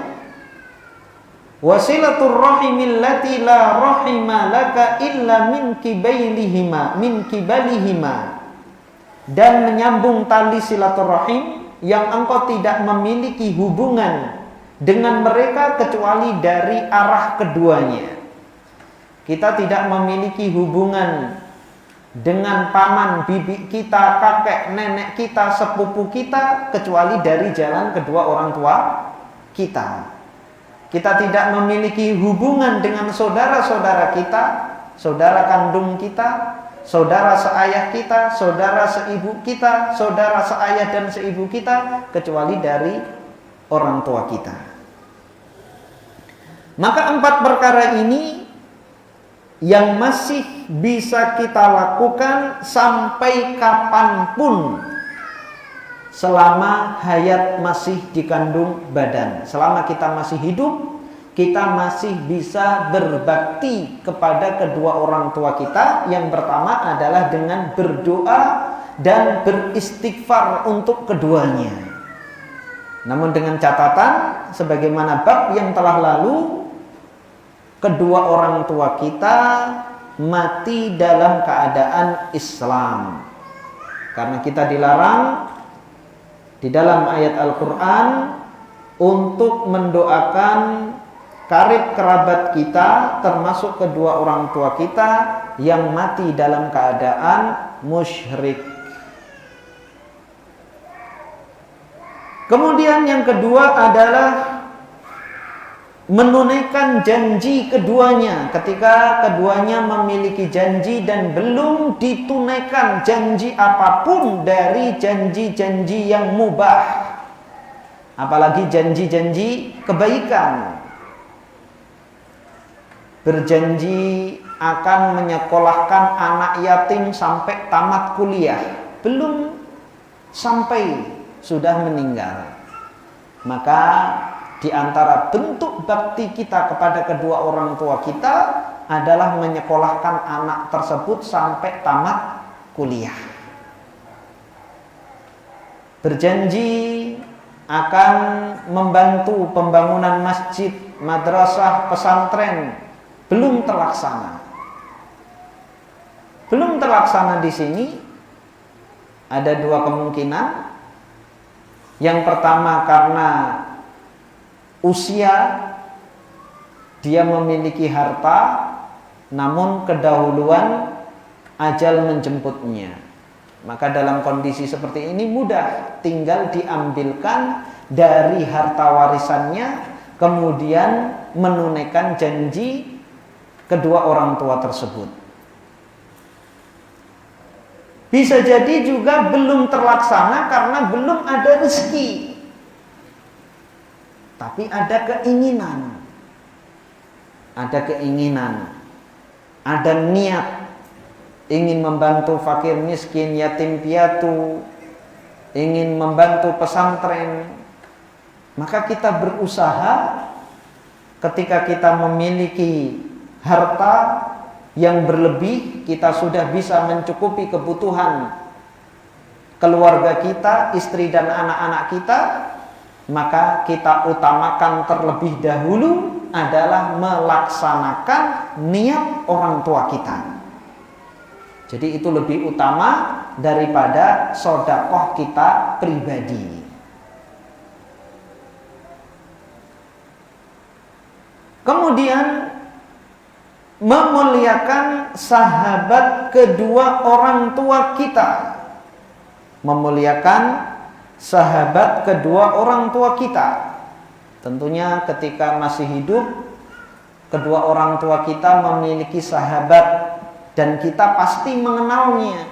Wasilatur rahimil lati la rahima laka illa min kibalihima, dan menyambung tali silaturahim yang engkau tidak memiliki hubungan dengan mereka kecuali dari arah keduanya. Kita tidak memiliki hubungan dengan paman, bibi kita, kakek, nenek kita, sepupu kita, kecuali dari jalan kedua orang tua kita. Kita tidak memiliki hubungan dengan saudara-saudara kita, saudara kandung kita, saudara seayah kita, saudara seibu kita, saudara seayah dan seibu kita, kecuali dari orang tua kita. Maka 4 perkara ini yang masih bisa kita lakukan sampai kapanpun, selama hayat masih dikandung badan. Selama kita masih hidup, kita masih bisa berbakti kepada kedua orang tua kita. Yang pertama adalah dengan berdoa dan beristighfar untuk keduanya. Namun dengan catatan, sebagaimana bab yang telah lalu, kedua orang tua kita mati dalam keadaan Islam. Karena kita dilarang di dalam ayat Al-Quran untuk mendoakan karib kerabat kita, termasuk kedua orang tua kita yang mati dalam keadaan musyrik. Kemudian yang kedua adalah menunaikan janji keduanya. Ketika keduanya memiliki janji dan belum ditunaikan janji apapun dari janji-janji yang mubah, apalagi janji-janji kebaikan. Berjanji akan menyekolahkan anak yatim sampai tamat kuliah, belum sampai sudah meninggal. Maka di antara bentuk bakti kita kepada kedua orang tua kita adalah menyekolahkan anak tersebut sampai tamat kuliah. Berjanji akan membantu pembangunan masjid, madrasah, pesantren, belum terlaksana. Belum terlaksana di sini ada dua kemungkinan. Yang pertama karena usia, dia memiliki harta, namun kedahuluan ajal menjemputnya. Maka dalam kondisi seperti ini mudah, tinggal diambilkan dari harta warisannya, kemudian menunaikan janji kedua orang tua tersebut. Bisa jadi juga belum terlaksana karena belum ada rezeki, tapi ada keinginan, ada niat ingin membantu fakir miskin, yatim piatu, ingin membantu pesantren. Maka kita berusaha, ketika kita memiliki harta yang berlebih, kita sudah bisa mencukupi kebutuhan keluarga kita, istri dan anak-anak kita, maka kita utamakan terlebih dahulu adalah melaksanakan niat orang tua kita. Jadi itu lebih utama daripada sedekah kita pribadi. Kemudian memuliakan sahabat kedua orang tua kita. Memuliakan sahabat kedua orang tua kita. Tentunya ketika masih hidup, kedua orang tua kita memiliki sahabat dan kita pasti mengenalnya.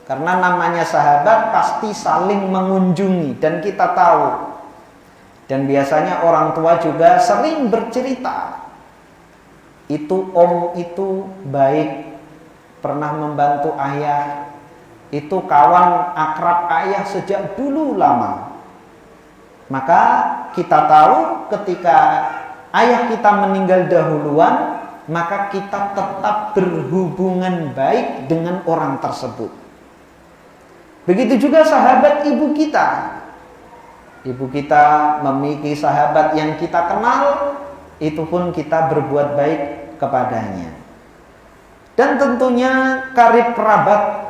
Karena namanya sahabat pasti saling mengunjungi dan kita tahu. Dan biasanya orang tua juga sering bercerita, itu om itu baik, pernah membantu ayah, itu kawan akrab ayah sejak dulu lama. Maka kita tahu ketika ayah kita meninggal dahuluan, maka kita tetap berhubungan baik dengan orang tersebut. Begitu juga sahabat ibu kita. Ibu kita memiliki sahabat yang kita kenal, itu pun kita berbuat baik kepadanya. Dan tentunya karib kerabat,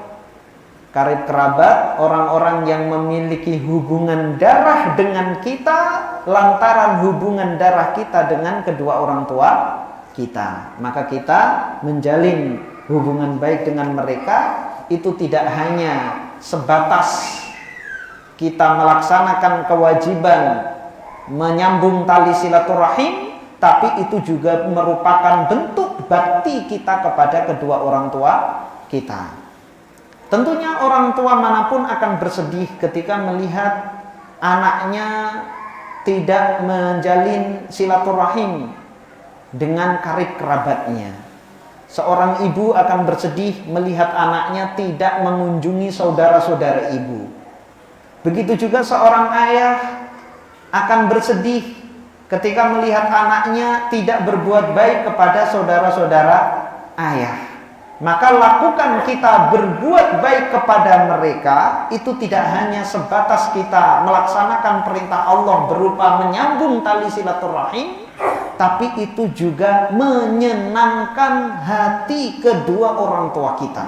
orang-orang yang memiliki hubungan darah dengan kita lantaran hubungan darah kita dengan kedua orang tua kita. Maka kita menjalin hubungan baik dengan mereka, itu tidak hanya sebatas kita melaksanakan kewajiban menyambung tali silaturahim, tapi itu juga merupakan bentuk bakti kita kepada kedua orang tua kita. Tentunya orang tua manapun akan bersedih ketika melihat anaknya tidak menjalin silaturahim dengan karib kerabatnya. Seorang ibu akan bersedih melihat anaknya tidak mengunjungi saudara-saudara ibu. Begitu juga seorang ayah akan bersedih ketika melihat anaknya tidak berbuat baik kepada saudara-saudara ayah. Maka lakukan kita berbuat baik kepada mereka, itu tidak hanya sebatas kita melaksanakan perintah Allah berupa menyambung tali silaturahim, tapi itu juga menyenangkan hati kedua orang tua kita.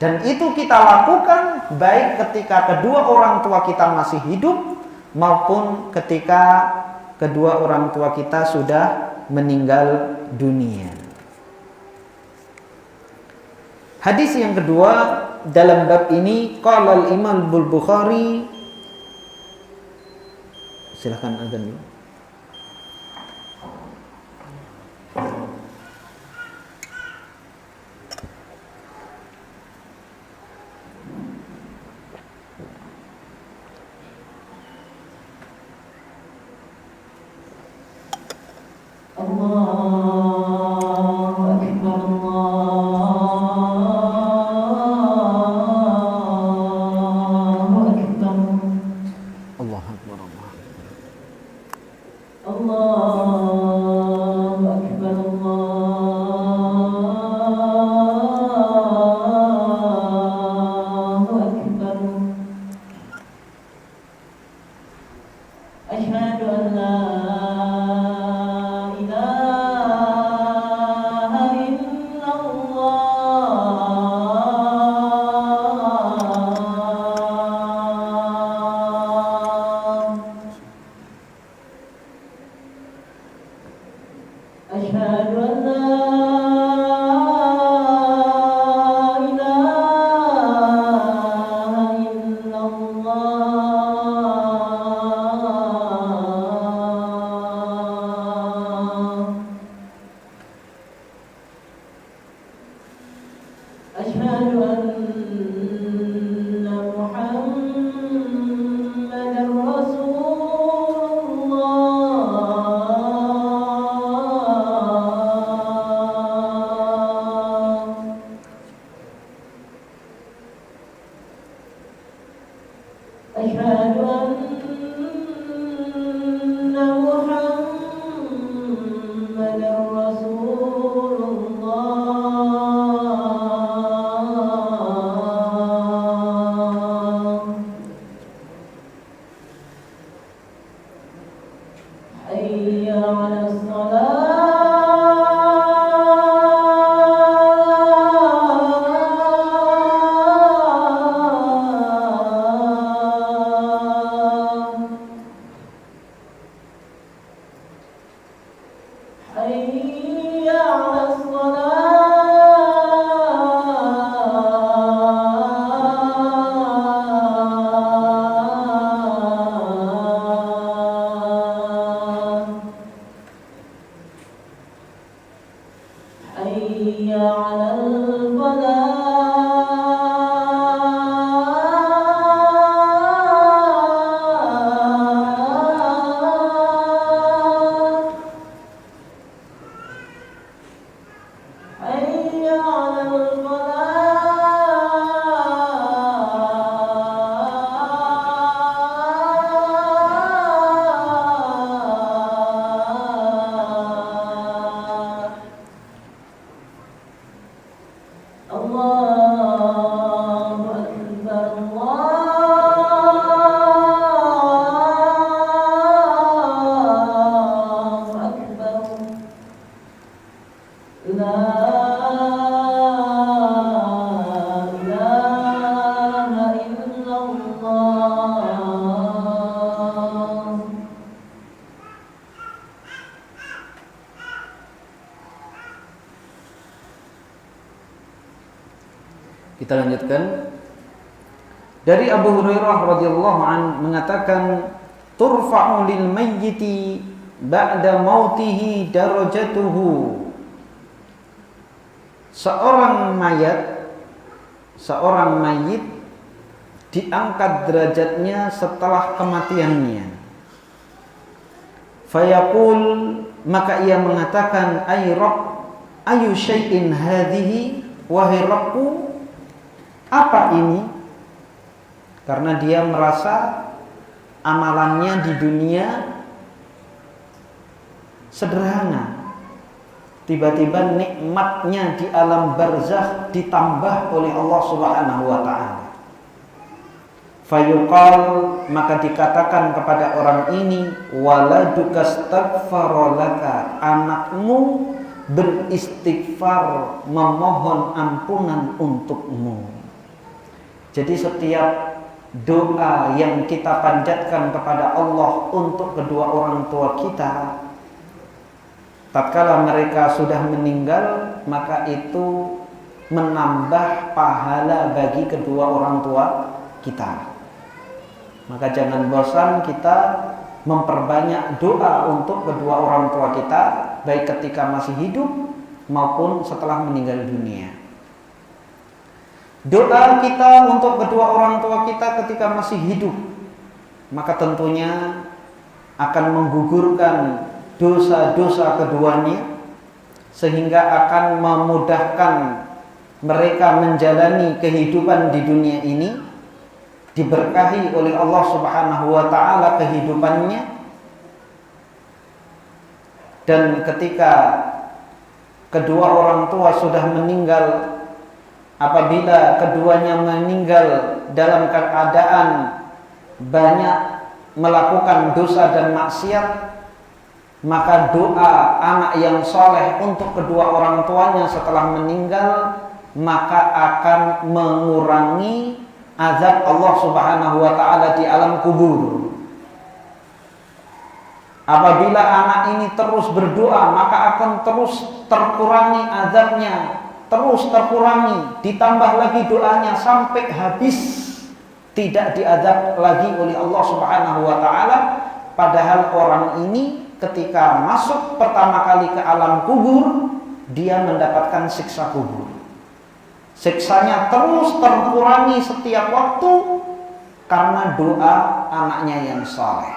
Dan itu kita lakukan baik ketika kedua orang tua kita masih hidup maupun ketika kedua orang tua kita sudah meninggal dunia. Hadis yang kedua dalam bab ini, qala al-Imam Al-Bukhari, silakan azan dulu. Allahu Akbar. أشهد أن محمدا رسول الله حي على Kita lanjutkan. Dari Abu Hurairah radhiyallahu an mengatakan, turfa'u lil mayyiti ba'da mautihi darajatuhu. Seorang mayit diangkat derajatnya setelah kematiannya. Fayaqul, maka ia mengatakan, ay Rabb, ayu syai'in hadhihi, wahai Rabbku, apa ini? Karena dia merasa amalannya di dunia sederhana. Tiba-tiba nikmatnya di alam barzakh ditambah oleh Allah Subhanahu wa taala. Fayuqal, maka dikatakan kepada orang ini, waladuka astaghfara laka, anakmu beristighfar, memohon ampunan untukmu. Jadi setiap doa yang kita panjatkan kepada Allah untuk kedua orang tua kita, tatkala mereka sudah meninggal, maka itu menambah pahala bagi kedua orang tua kita. Maka jangan bosan kita memperbanyak doa untuk kedua orang tua kita, baik ketika masih hidup maupun setelah meninggal dunia. Doa kita untuk kedua orang tua kita ketika masih hidup, maka tentunya akan menggugurkan dosa-dosa keduanya, sehingga akan memudahkan mereka menjalani kehidupan di dunia ini, diberkahi oleh Allah Subhanahu wa taala kehidupannya. Dan ketika kedua orang tua sudah meninggal, apabila keduanya meninggal dalam keadaan banyak melakukan dosa dan maksiat, maka doa anak yang soleh untuk kedua orang tuanya setelah meninggal maka akan mengurangi azab Allah Subhanahu wa taala di alam kubur. Apabila anak ini terus berdoa, maka akan terus terkurangi azabnya, terus terkurangi, ditambah lagi doanya sampai habis, tidak diazab lagi oleh Allah Subhanahu wa taala. Padahal orang ini ketika masuk pertama kali ke alam kubur, dia mendapatkan siksa kubur. Siksanya terus terkurangi setiap waktu karena doa anaknya yang saleh.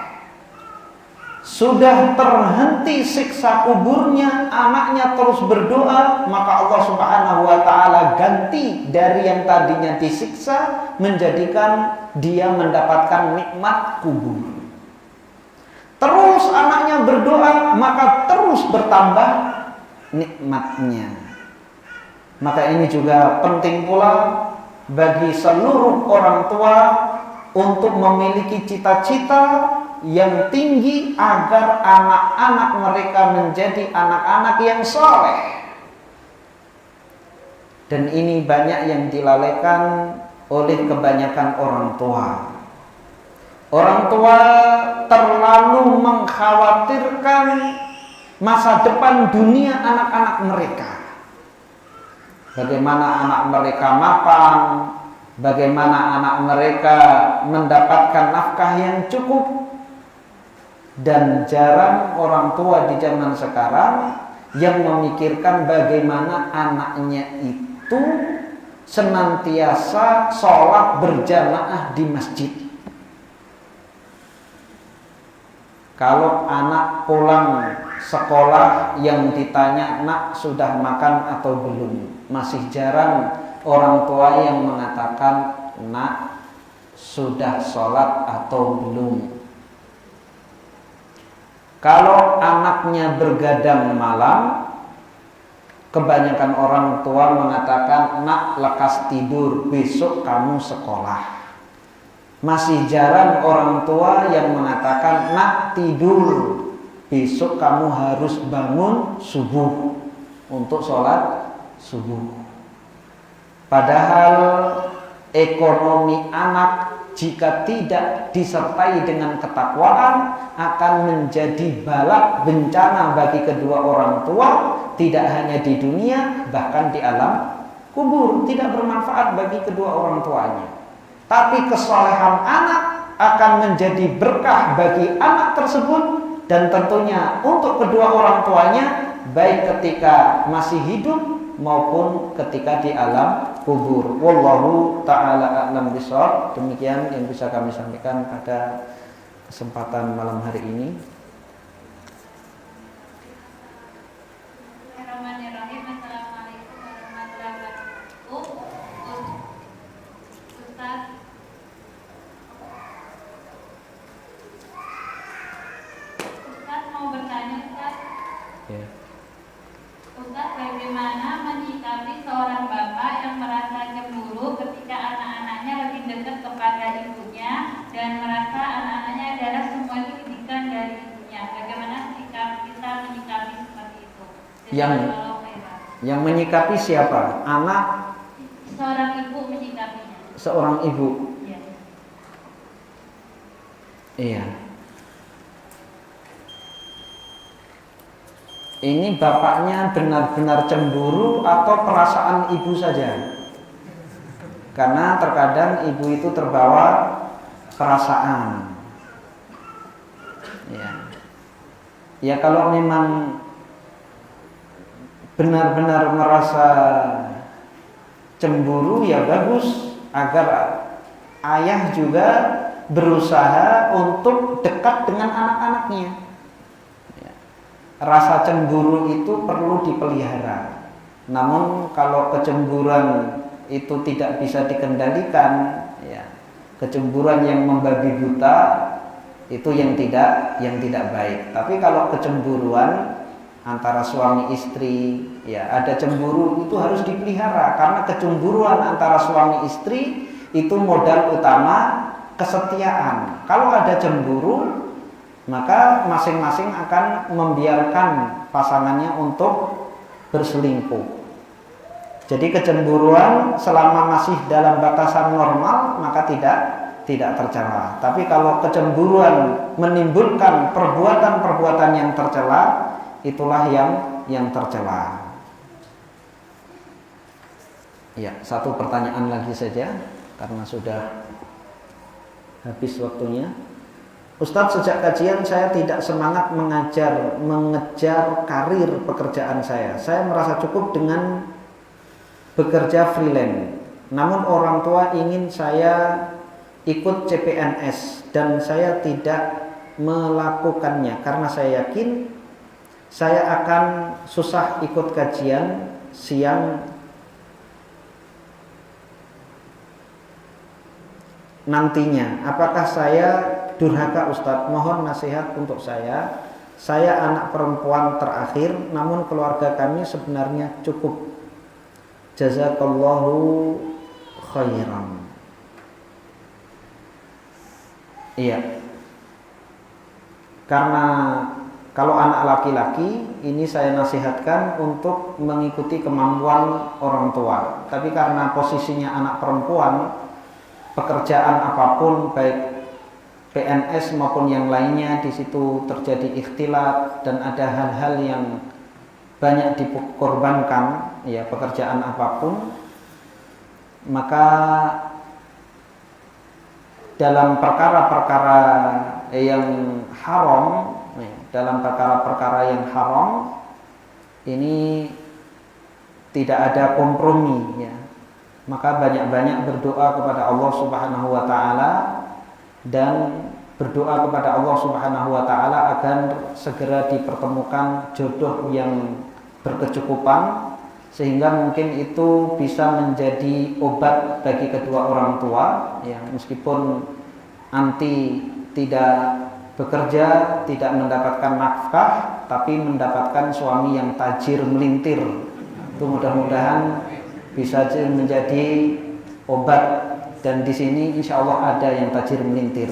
sudah terhenti siksa kuburnya, anaknya terus berdoa, maka Allah Subhanahu wa taala ganti dari yang tadinya disiksa menjadikan dia mendapatkan nikmat kubur. Terus anaknya berdoa, maka terus bertambah nikmatnya. Maka ini juga penting pula bagi seluruh orang tua untuk memiliki cita-cita yang tinggi agar anak-anak mereka menjadi anak-anak yang soleh. Dan ini banyak yang dilalaikan oleh kebanyakan orang tua. Orang tua terlalu mengkhawatirkan masa depan dunia anak-anak mereka. Bagaimana anak mereka mapan, bagaimana anak mereka mendapatkan nafkah yang cukup. Dan jarang orang tua di zaman sekarang yang memikirkan bagaimana anaknya itu senantiasa sholat berjamaah di masjid. Kalau anak pulang sekolah yang ditanya, "Nak, sudah makan atau belum?" Masih jarang orang tua yang mengatakan, "Nak, sudah sholat atau belum?" Kalau anaknya bergadang malam, kebanyakan orang tua mengatakan, "Nak, lekas tidur, besok kamu sekolah." Masih jarang orang tua yang mengatakan, "Nak, tidur, besok kamu harus bangun subuh untuk sholat subuh." Padahal ekonomi anak jika tidak disertai dengan ketakwaan akan menjadi bala bencana bagi kedua orang tua, tidak hanya di dunia bahkan di alam kubur, tidak bermanfaat bagi kedua orang tuanya. Tapi kesolehan anak akan menjadi berkah bagi anak tersebut dan tentunya untuk kedua orang tuanya, baik ketika masih hidup maupun ketika di alam kubur. Wallahu ta'ala a'lam bishawab. Demikian yang bisa kami sampaikan pada kesempatan malam hari ini. Bismillahirrahmanirrahim. Assalamualaikum warahmatullahi wabarakatuh. Ustaz mau bertanya, Ustaz. Ya. Ustaz, bagaimana menyikapi seorang bapak yang merasa cemburu ketika anak-anaknya lebih dekat kepada ibunya dan merasa anak-anaknya adalah semua itu didikan dari ibunya? Bagaimana sikap kita menyikapi seperti itu? Yang menyikapi siapa? Anak? Seorang ibu menyikapinya. Seorang ibu? Iya. Iya. Ini bapaknya benar-benar cemburu atau perasaan ibu saja? Karena terkadang ibu itu terbawa perasaan. Ya. Ya kalau memang benar-benar merasa cemburu, ya bagus agar ayah juga berusaha untuk dekat dengan anak-anaknya. Rasa cemburu itu perlu dipelihara. Namun kalau kecemburuan itu tidak bisa dikendalikan, ya, kecemburuan yang membabi buta itu yang tidak baik. Tapi kalau kecemburuan antara suami istri, ya ada cemburu, itu harus dipelihara karena kecemburuan antara suami istri itu modal utama kesetiaan. Kalau ada cemburu, maka masing-masing akan membiarkan pasangannya untuk berselingkuh. Jadi kecemburuan selama masih dalam batasan normal maka tidak tercela. Tapi kalau kecemburuan menimbulkan perbuatan-perbuatan yang tercela, itulah yang tercela. Ya, satu pertanyaan lagi saja karena sudah habis waktunya. Ustadz, sejak kajian saya tidak semangat mengejar karir pekerjaan saya. Saya merasa cukup dengan bekerja freelance. Namun orang tua ingin saya ikut CPNS dan saya tidak melakukannya karena saya yakin saya akan susah ikut kajian siang nantinya. Apakah saya durhaka Ustadz? Mohon nasihat untuk saya. Saya anak perempuan terakhir, namun keluarga kami sebenarnya cukup. Jazakallahu khairan. Iya. Karena kalau anak laki-laki ini saya nasihatkan untuk mengikuti kemampuan orang tua. Tapi karena posisinya anak perempuan, pekerjaan apapun baik PNS maupun yang lainnya di situ terjadi ikhtilat dan ada hal-hal yang banyak dikorbankan, ya pekerjaan apapun, maka dalam perkara-perkara yang haram, dalam perkara-perkara yang haram ini tidak ada kompromi, ya. Maka banyak-banyak berdoa kepada Allah Subhanahu wa taala dan berdoa kepada Allah Subhanahu wa taala agar segera dipertemukan jodoh yang berkecukupan sehingga mungkin itu bisa menjadi obat bagi kedua orang tua, ya, meskipun nanti tidak bekerja, tidak mendapatkan nafkah, tapi mendapatkan suami yang tajir melintir. Itu mudah-mudahan bisa menjadi obat, dan di sini insya Allah ada yang tajir melintir.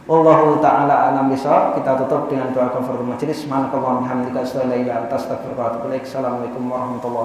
Allahu ta'ala alam bisawab. Kita tutup dengan doa kafaratul majelis. Subhanakallahumma wa bihamdika asyhadu an la ilaha illa anta astaghfiruka wa atubu ilaik. Assalamualaikum warahmatullahi wabarakatuh.